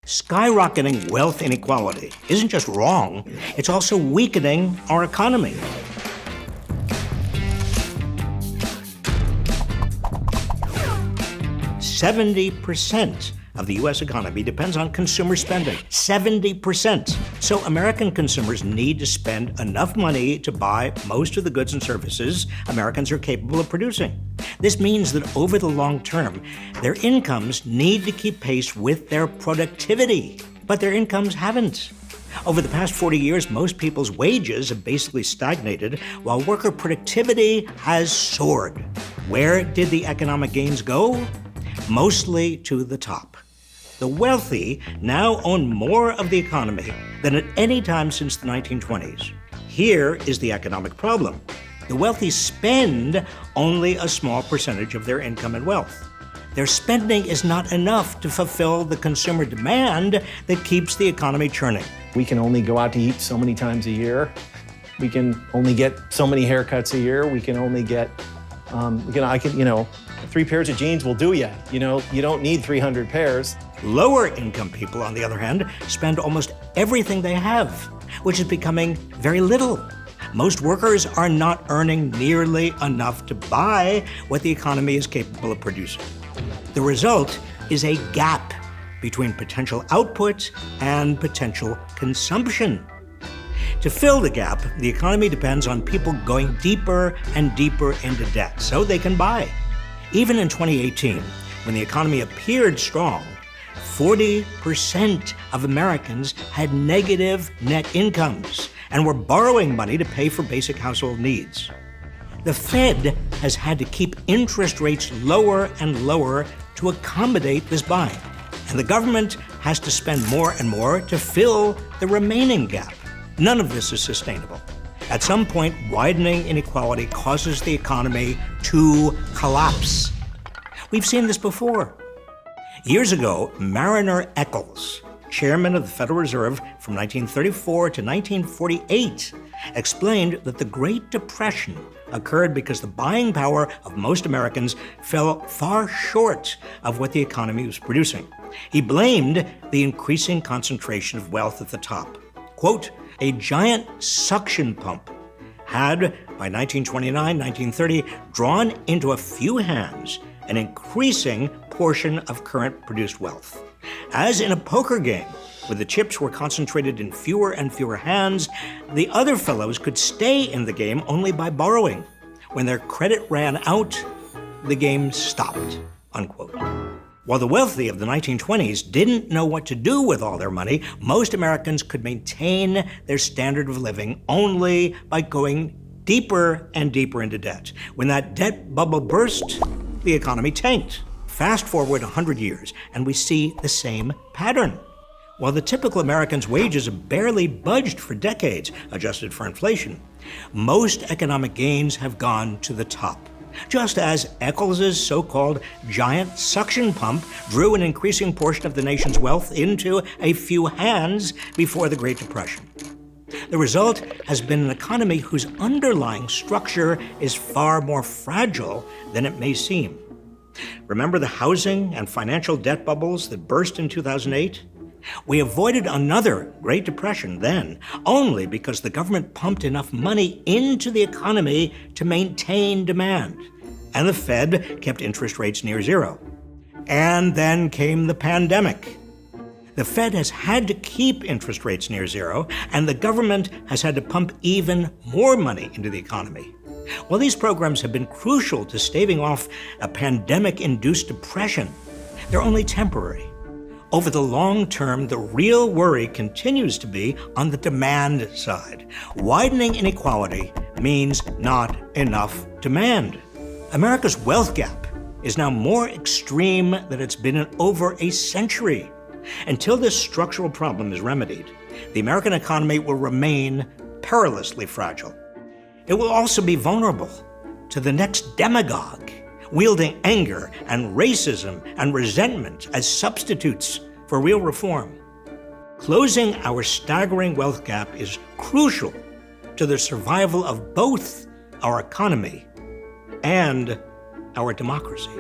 Skyrocketing wealth inequality isn't just wrong, it's also weakening our economy. %70 of the U.S. economy depends on consumer spending. 70%. So American consumers need to spend enough money to buy most of the goods and services Americans are capable of producing. This means that over the long term, their incomes need to keep pace with their productivity. But their incomes haven't. Over the past 40 years, most people's wages have basically stagnated, while worker productivity has soared. Where did the economic gains go? Mostly to the top. The wealthy now own more of the economy than at any time since the 1920s. Here is the economic problem. The wealthy spend only a small percentage of their income and wealth. Their spending is not enough to fulfill the consumer demand that keeps the economy churning. We can only go out to eat so many times a year. We can only get so many haircuts a year. We can only get, 3 pairs of jeans will do you. You don't need 300 pairs. Lower income people, on the other hand, spend almost everything they have, which is becoming very little. Most workers are not earning nearly enough to buy what the economy is capable of producing. The result is a gap between potential output and potential consumption. To fill the gap, the economy depends on people going deeper and deeper into debt so they can buy. Even in 2018, when the economy appeared strong, 40% of Americans had negative net incomes and were borrowing money to pay for basic household needs. The Fed has had to keep interest rates lower and lower to accommodate this buying, and the government has to spend more and more to fill the remaining gap. None of this is sustainable. At some point, widening inequality causes the economy to collapse. We've seen this before. Years ago, Mariner Eccles, chairman of the Federal Reserve from 1934 to 1948, explained that the Great Depression occurred because the buying power of most Americans fell far short of what the economy was producing. He blamed the increasing concentration of wealth at the top. Quote, a giant suction pump had, by 1929, 1930, drawn into a few hands an increasing portion of current produced wealth. As in a poker game, where the chips were concentrated in fewer and fewer hands, the other fellows could stay in the game only by borrowing. When their credit ran out, the game stopped, unquote. While the wealthy of the 1920s didn't know what to do with all their money, most Americans could maintain their standard of living only by going deeper and deeper into debt. When that debt bubble burst, the economy tanked. Fast forward 100 years, and we see the same pattern. While the typical American's wages have barely budged for decades, adjusted for inflation, most economic gains have gone to the top. Just as Eccles' so-called giant suction pump drew an increasing portion of the nation's wealth into a few hands before the Great Depression. The result has been an economy whose underlying structure is far more fragile than it may seem. Remember the housing and financial debt bubbles that burst in 2008? We avoided another Great Depression then only because the government pumped enough money into the economy to maintain demand, and the Fed kept interest rates near zero. And then came the pandemic. The Fed has had to keep interest rates near zero, and the government has had to pump even more money into the economy. While these programs have been crucial to staving off a pandemic-induced depression, they're only temporary. Over the long term, the real worry continues to be on the demand side. Widening inequality means not enough demand. America's wealth gap is now more extreme than it's been in over a century. Until this structural problem is remedied, the American economy will remain perilously fragile. It will also be vulnerable to the next demagogue, wielding anger and racism and resentment as substitutes for real reform. Closing our staggering wealth gap is crucial to the survival of both our economy and our democracy.